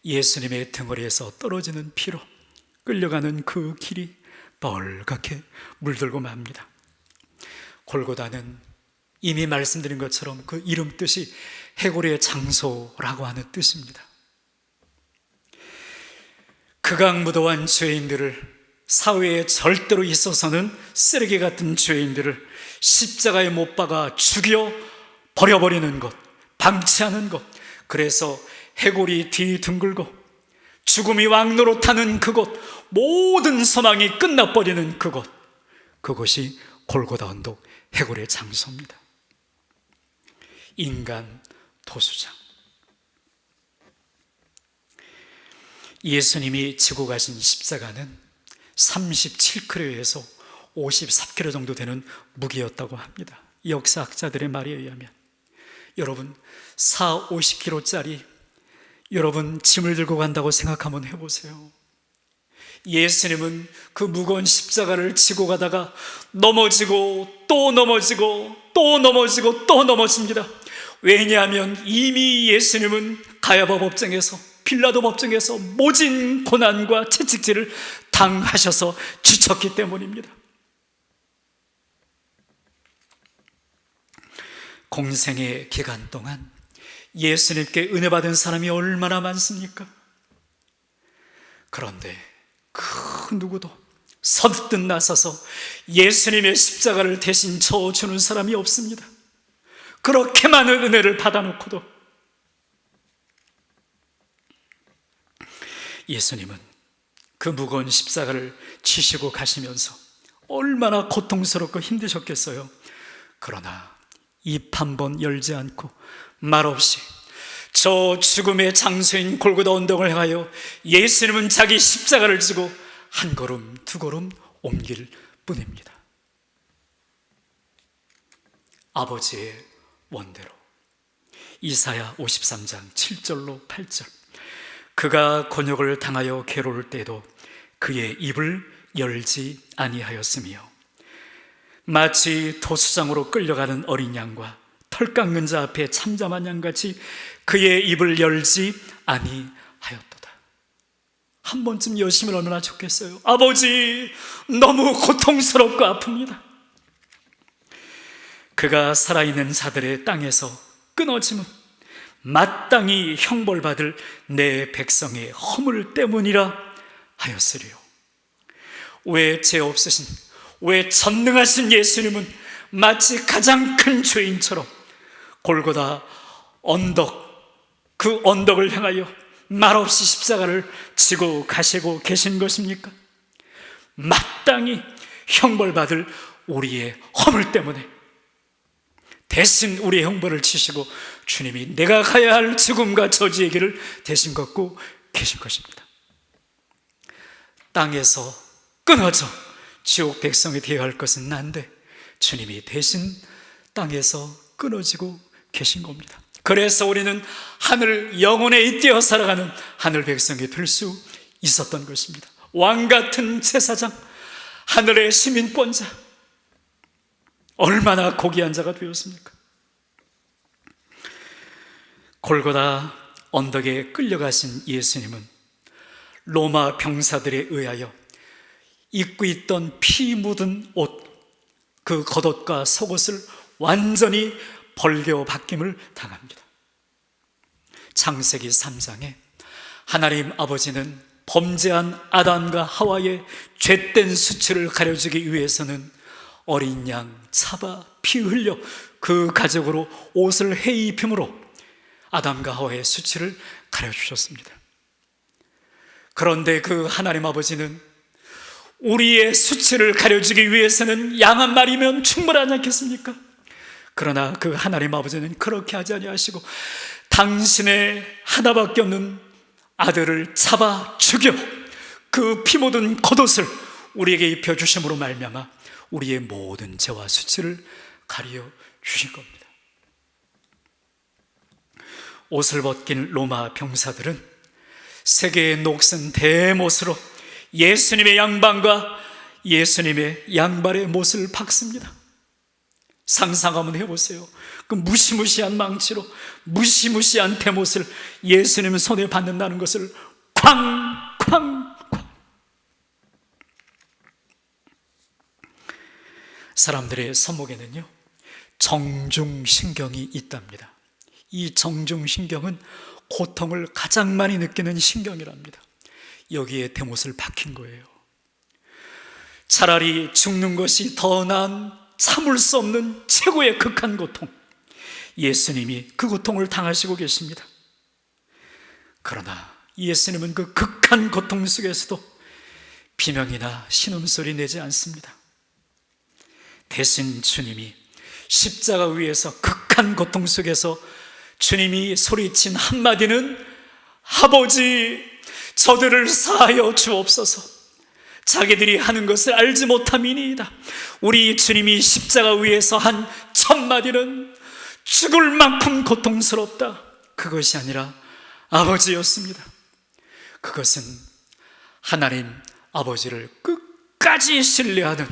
예수님의 등허리에서 떨어지는 피로 끌려가는 그 길이 벌겋게 물들고 맙니다. 골고다는 이미 말씀드린 것처럼 그 이름 뜻이 해골의 장소라고 하는 뜻입니다. 극악무도한 죄인들을, 사회에 절대로 있어서는 쓰레기 같은 죄인들을 십자가에 못 박아 죽여 버려버리는 것, 방치하는 것, 그래서 해골이 뒤둥글고 죽음이 왕노릇하는 그곳, 모든 소망이 끝나버리는 그곳, 그곳이 골고다 언덕 해골의 장소입니다. 인간 도수장. 예수님이 지고 가신 십자가는 37kg에서 54kg 정도 되는 무게였다고 합니다. 역사학자들의 말에 의하면. 여러분, 40-50kg짜리 여러분 짐을 들고 간다고 생각 한번 해보세요. 예수님은 그 무거운 십자가를 지고 가다가 넘어지고 또 넘어지고 또 넘어지고 또 넘어집니다. 왜냐하면 이미 예수님은 가야바 법정에서, 빌라도 법정에서 모진 고난과 채찍질을 당하셔서 지쳤기 때문입니다. 공생의 기간 동안 예수님께 은혜 받은 사람이 얼마나 많습니까? 그런데 그 누구도 선뜻 나서서 예수님의 십자가를 대신 져주는 사람이 없습니다. 그렇게 많은 은혜를 받아놓고도 예수님은 그 무거운 십자가를 지시고 가시면서 얼마나 고통스럽고 힘드셨겠어요. 그러나 입 한 번 열지 않고 말없이 저 죽음의 장소인 골고다 언덕을 향하여 예수님은 자기 십자가를 지고 한 걸음 두 걸음 옮길 뿐입니다. 아버지의 원대로. 이사야 53장 7절로 8절. 그가 곤욕을 당하여 괴로울 때도 그의 입을 열지 아니하였으며 마치 도수장으로 끌려가는 어린 양과 털 깎는 자 앞에 참잠한 양같이 그의 입을 열지 아니하였도다. 한 번쯤 여시면 얼마나 좋겠어요. 아버지, 너무 고통스럽고 아픕니다. 그가 살아있는 자들의 땅에서 끊어짐은 마땅히 형벌받을 내 백성의 허물 때문이라 하였으리요. 왜 죄 없으신, 왜 전능하신 예수님은 마치 가장 큰 죄인처럼 골고다 언덕, 그 언덕을 향하여 말없이 십자가를 지고 가시고 계신 것입니까? 마땅히 형벌받을 우리의 허물 때문에 대신 우리의 형벌을 치시고 주님이 내가 가야 할 죽음과 저주의 길을 대신 걷고 계신 것입니다. 땅에서 끊어져 지옥 백성이 되어야 할 것은 난데 주님이 대신 땅에서 끊어지고 계신 겁니다. 그래서 우리는 하늘 영혼에 잇대어 살아가는 하늘 백성이 될 수 있었던 것입니다. 왕같은 제사장, 하늘의 시민권자, 얼마나 고귀한 자가 되었습니까? 골고다 언덕에 끌려가신 예수님은 로마 병사들에 의하여 입고 있던 피 묻은 옷, 그 겉옷과 속옷을 완전히 벌겨벗김을 당합니다. 창세기 3장에 하나님 아버지는 범죄한 아담과 하와의 죄된 수치를 가려주기 위해서는 어린 양 차바 피 흘려 그 가죽으로 옷을 해 입힘으로 아담과 하와의 수치를 가려주셨습니다. 그런데 그 하나님 아버지는 우리의 수치를 가려주기 위해서는 양 한 마리면 충분하지 않겠습니까? 그러나 그 하나님 아버지는 그렇게 하지 아니하시고 당신의 하나밖에 없는 아들을 잡아 죽여 그 피 묻은 겉옷을 우리에게 입혀주심으로 말미암아 우리의 모든 죄와 수치를 가려 주신 겁니다. 옷을 벗긴 로마 병사들은 세계의 녹슨 대못으로 예수님의 양반과 예수님의 양발의 못을 박습니다. 상상 한번 해보세요. 그 무시무시한 망치로 무시무시한 대못을 예수님 손에 받는다는 것을 쾅쾅쾅. 사람들의 손목에는요 정중신경이 있답니다. 이 정중신경은 고통을 가장 많이 느끼는 신경이랍니다. 여기에 대못을 박힌 거예요. 차라리 죽는 것이 더 나은 참을 수 없는 최고의 극한 고통, 예수님이 그 고통을 당하시고 계십니다. 그러나 예수님은 그 극한 고통 속에서도 비명이나 신음소리 내지 않습니다. 대신 주님이 십자가 위에서 극한 고통 속에서 주님이 소리친 한마디는 아버지 저들을 사하여 주옵소서, 자기들이 하는 것을 알지 못함이니이다. 우리 주님이 십자가 위에서 한 첫 마디는 죽을 만큼 고통스럽다, 그것이 아니라 아버지였습니다. 그것은 하나님 아버지를 끝까지 신뢰하는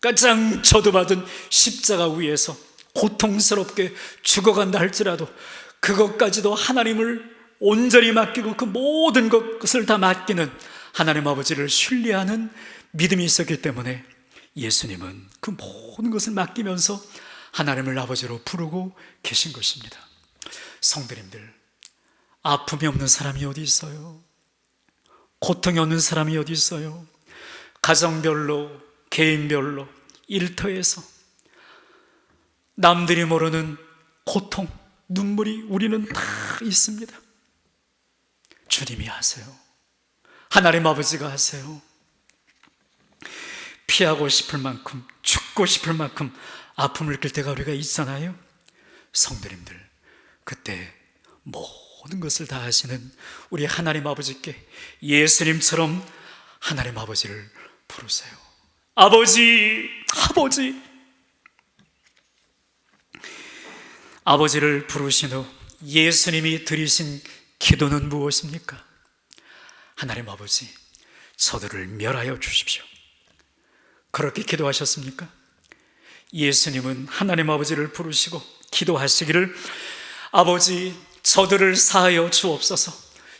가장 저주받은 십자가 위에서 고통스럽게 죽어간다 할지라도 그것까지도 하나님을 온전히 맡기고 그 모든 것을 다 맡기는 하나님 아버지를 신뢰하는 믿음이 있었기 때문에 예수님은 그 모든 것을 맡기면서 하나님을 아버지로 부르고 계신 것입니다. 성도님들, 아픔이 없는 사람이 어디 있어요? 고통이 없는 사람이 어디 있어요? 가정별로, 개인별로, 일터에서 남들이 모르는 고통, 눈물이 우리는 다 있습니다. 주님이 하세요. 하나님 아버지가 하세요. 피하고 싶을 만큼, 죽고 싶을 만큼 아픔을 느낄 때가 우리가 있잖아요. 성도님들, 그때 모든 것을 다 하시는 우리 하나님 아버지께 예수님처럼 하나님 아버지를 부르세요. 아버지, 아버지. 아버지를 부르신 후 예수님이 드리신 기도는 무엇입니까? 하나님 아버지, 저들을 멸하여 주십시오. 그렇게 기도하셨습니까? 예수님은 하나님 아버지를 부르시고 기도하시기를 아버지 저들을 사하여 주옵소서,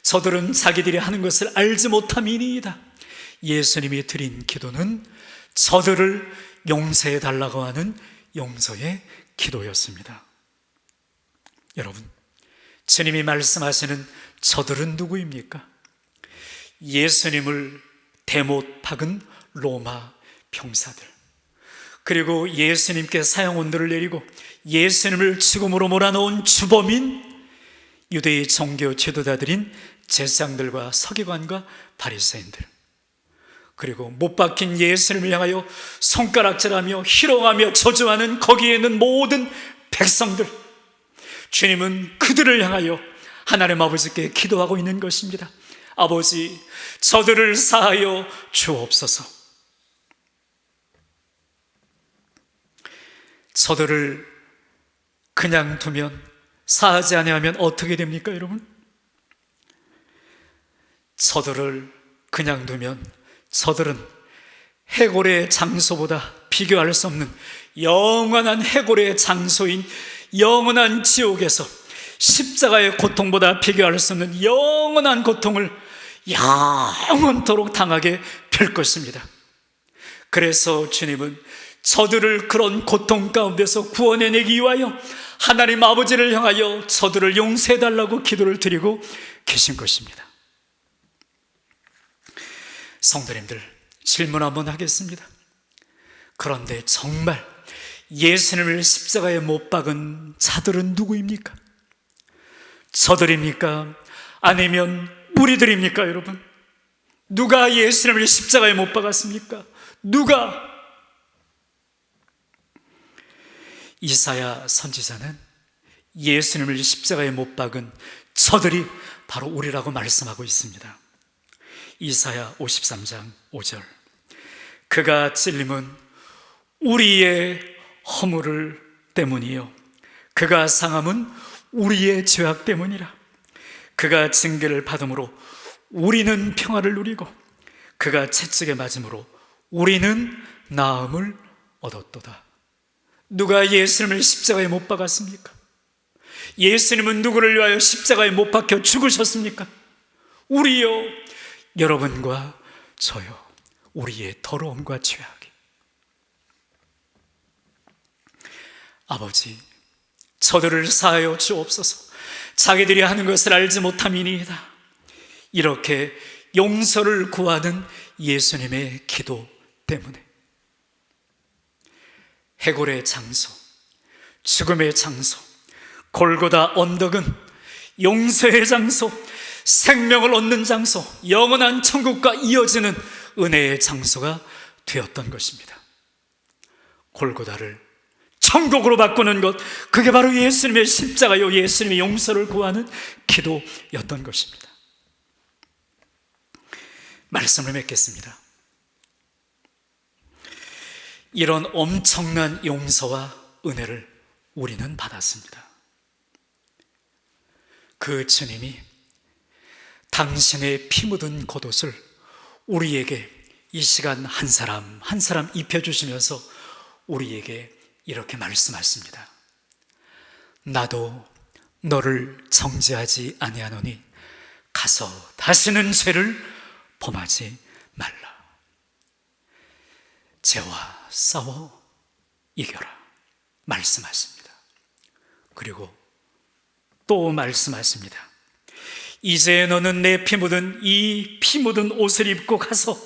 저들은 자기들이 하는 것을 알지 못함이니이다. 예수님이 드린 기도는 저들을 용서해 달라고 하는 용서의 기도였습니다. 여러분, 주님이 말씀하시는 저들은 누구입니까? 예수님을 대못 박은 로마 병사들, 그리고 예수님께 사형온도를 내리고 예수님을 죽음으로 몰아넣은 주범인 유대의 정교 지도자들인 제사장들과 서기관과 바리새인들, 그리고 못 박힌 예수님을 향하여 손가락질하며 희롱하며 저주하는 거기에 있는 모든 백성들, 주님은 그들을 향하여 하나님 아버지께 기도하고 있는 것입니다. 아버지, 저들을 사하여 주옵소서. 저들을 그냥 두면, 사하지 아니하면 어떻게 됩니까, 여러분? 저들을 그냥 두면 저들은 해골의 장소보다 비교할 수 없는 영원한 해골의 장소인 영원한 지옥에서 십자가의 고통보다 비교할 수 없는 영원한 고통을 영원토록 당하게 될 것입니다. 그래서 주님은 저들을 그런 고통 가운데서 구원해내기 위하여 하나님 아버지를 향하여 저들을 용서해달라고 기도를 드리고 계신 것입니다. 성도님들, 질문 한번 하겠습니다. 그런데 정말 예수님을 십자가에 못 박은 자들은 누구입니까? 저들입니까? 아니면 우리들입니까, 여러분? 누가 예수님을 십자가에 못 박았습니까? 누가? 이사야 선지자는 예수님을 십자가에 못 박은 저들이 바로 우리라고 말씀하고 있습니다. 이사야 53장 5절, 그가 찔림은 우리의 허물을 때문이요 그가 상함은 우리의 죄악 때문이라. 그가 징계를 받음으로 우리는 평화를 누리고 그가 채찍에 맞음으로 우리는 나음을 얻었도다. 누가 예수님을 십자가에 못 박았습니까? 예수님은 누구를 위하여 십자가에 못 박혀 죽으셨습니까? 우리요, 여러분과 저요, 우리의 더러움과 죄악이. 아버지, 저들을 사하여 주옵소서. 자기들이 하는 것을 알지 못함이니이다. 이렇게 용서를 구하는 예수님의 기도 때문에 해골의 장소, 죽음의 장소, 골고다 언덕은 용서의 장소, 생명을 얻는 장소, 영원한 천국과 이어지는 은혜의 장소가 되었던 것입니다. 골고다를 천국으로 바꾸는 것, 그게 바로 예수님의 십자가요, 예수님의 용서를 구하는 기도였던 것입니다. 말씀을 맺겠습니다. 이런 엄청난 용서와 은혜를 우리는 받았습니다. 그 주님이 당신의 피 묻은 겉옷을 우리에게 이 시간 한 사람 한 사람 입혀주시면서 우리에게 이렇게 말씀하십니다. 나도 너를 정죄하지 아니하노니 가서 다시는 죄를 범하지 말라. 죄와 싸워 이겨라 말씀하십니다. 그리고 또 말씀하십니다. 이제 너는 내 피 묻은 이 피 묻은 옷을 입고 가서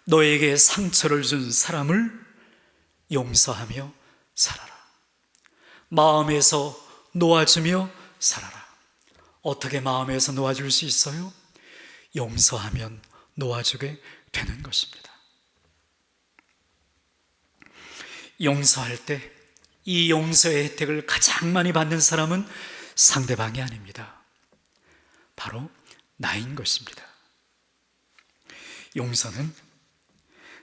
너에게 상처를 준 사람을 용서하며 살아라. 마음에서 놓아주며 살아라. 어떻게 마음에서 놓아줄 수 있어요? 용서하면 놓아주게 되는 것입니다. 용서할 때 이 용서의 혜택을 가장 많이 받는 사람은 상대방이 아닙니다. 바로 나인 것입니다. 용서는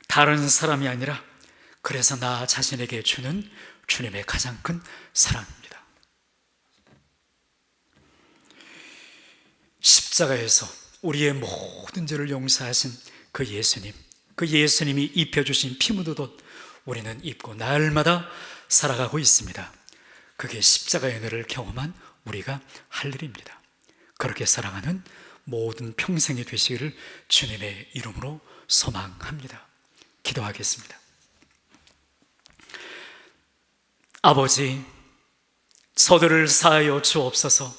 다른 사람이 아니라 그래서 나 자신에게 주는 주님의 가장 큰 사랑입니다. 십자가에서 우리의 모든 죄를 용서하신 그 예수님, 그 예수님이 입혀주신 피 묻은 옷 우리는 입고 날마다 살아가고 있습니다. 그게 십자가의 은혜를 경험한 우리가 할 일입니다. 그렇게 살아가는 모든 평생이 되시기를 주님의 이름으로 소망합니다. 기도하겠습니다. 아버지, 저들을 사하여 주옵소서.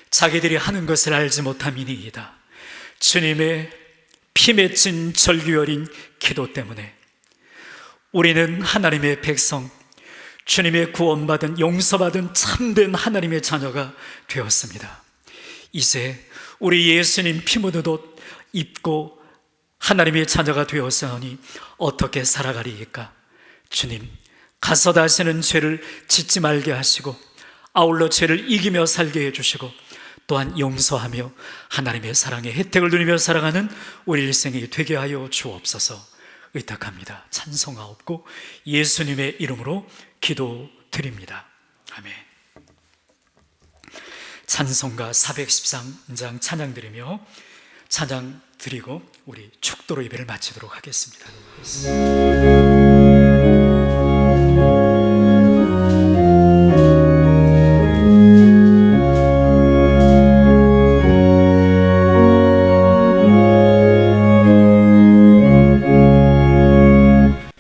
자기들이 하는 것을 알지 못함이니이다. 주님의 피 맺힌 절규 어린 기도 때문에 우리는 하나님의 백성, 주님의 구원받은, 용서받은 참된 하나님의 자녀가 되었습니다. 이제 우리 예수님 피 묻은 옷 입고 하나님의 자녀가 되었사오니 어떻게 살아가리이까? 주님, 가서 다시는 죄를 짓지 말게 하시고 아울러 죄를 이기며 살게 해주시고 또한 용서하며 하나님의 사랑의 혜택을 누리며 살아가는 우리 일생이 되게 하여 주옵소서. 의탁합니다. 찬송하옵고 예수님의 이름으로 기도드립니다. 아멘. 찬송가 413장 찬양 드리며 찬양 드리고 우리 축도로 예배를 마치도록 하겠습니다.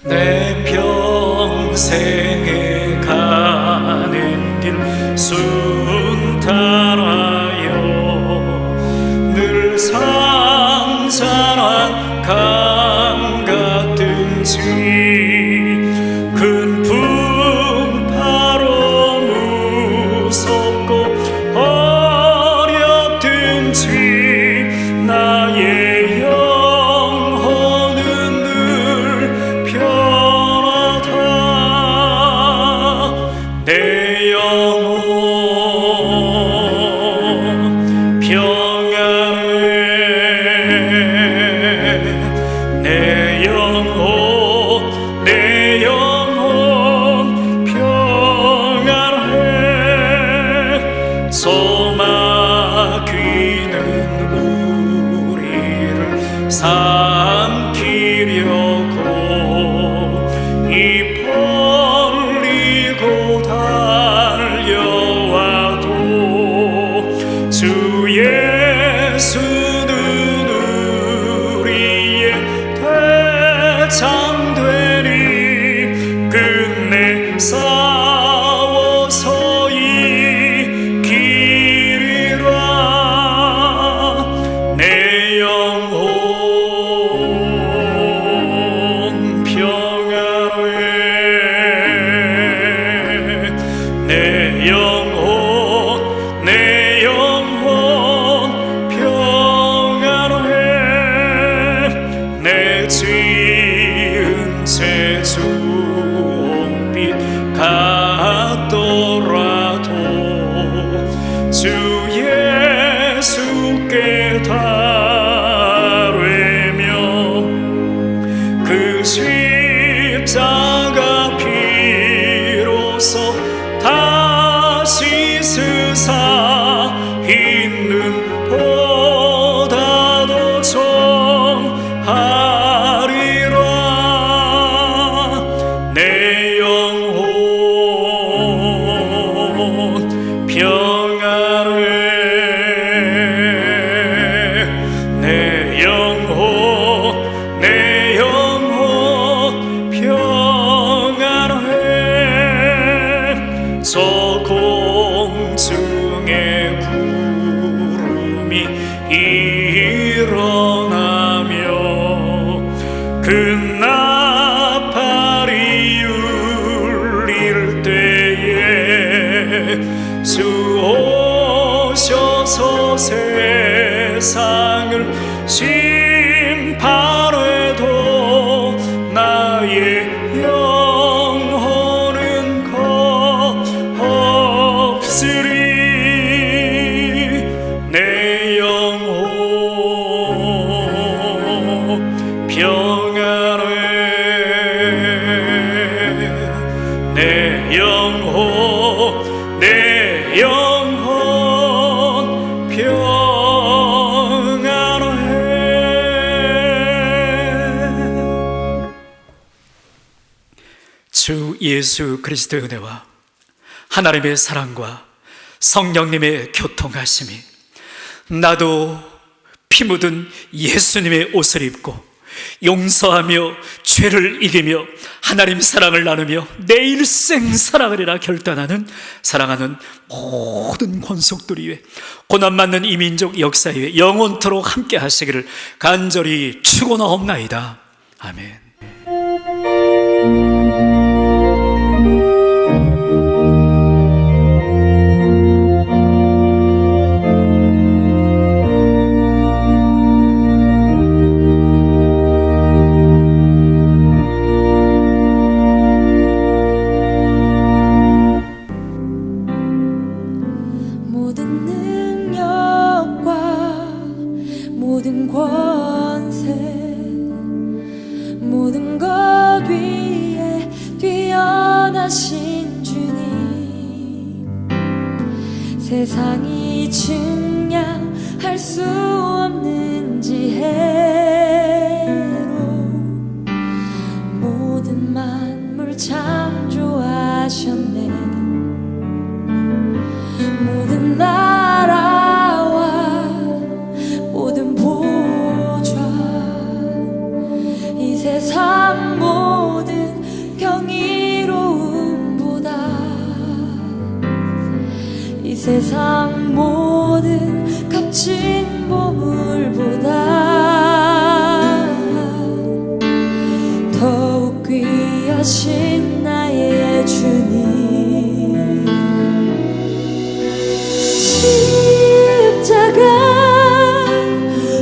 내 평생에 가는 길 순탄하여 늘 상잔한 강 같든지 큰 풍파로 무섭고 어렵든지 나의 영혼은 늘 편하다. 내 영혼 평안해. 내 영혼, 내 영혼 평안해. 소망귀는 우리를 삼키려고 입 벌리고 달려와도 주 예수는 우리의 대장되니 끝내 싸워서 이기리라. 내 영혼 평안해. 내 영혼, 내 영혼 평안해. 내 지은 죄 주홍빛 같더라도 주 예수께 달래며 그 십자가 피로써 다시 스사 있는 보다도 정하리라. 내 영혼 평안해. 내 영혼, 내 영혼 평안해. 저 공중에 구름이 일어나며 그 나팔이 울릴 때에 주 오셔서 세상을 심판해도 나의 영혼은 겁없으리. 내 영혼 평안해. 내 영혼, 내 영혼 평안해. 주 예수 그리스도의 은혜와 하나님의 사랑과 성령님의 교통하심이 나도 피 묻은 예수님의 옷을 입고 용서하며 죄를 이기며 하나님 사랑을 나누며 내 일생 살아가리라 결단하는 사랑하는 모든 권속들 위해 고난받는 이민족 역사 위에 영원토록 함께 하시기를 간절히 축원하옵나이다. 아멘. 모든 능력과 모든 권세 모든 것 위에 뛰어나신 주님 세상이 증량할 수 없는 지혜로 모든 만물 창조하셨네 모든 나라와 모든 보좌 이 세상 모든 경이로움보다 이 세상 모든 값진 보물보다 더욱 귀하신 나의 주님 십자가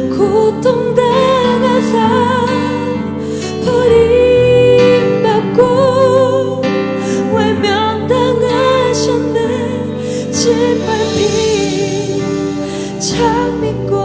고통당하사 버림받고 외면당하셨네 짓밟힌 참 믿고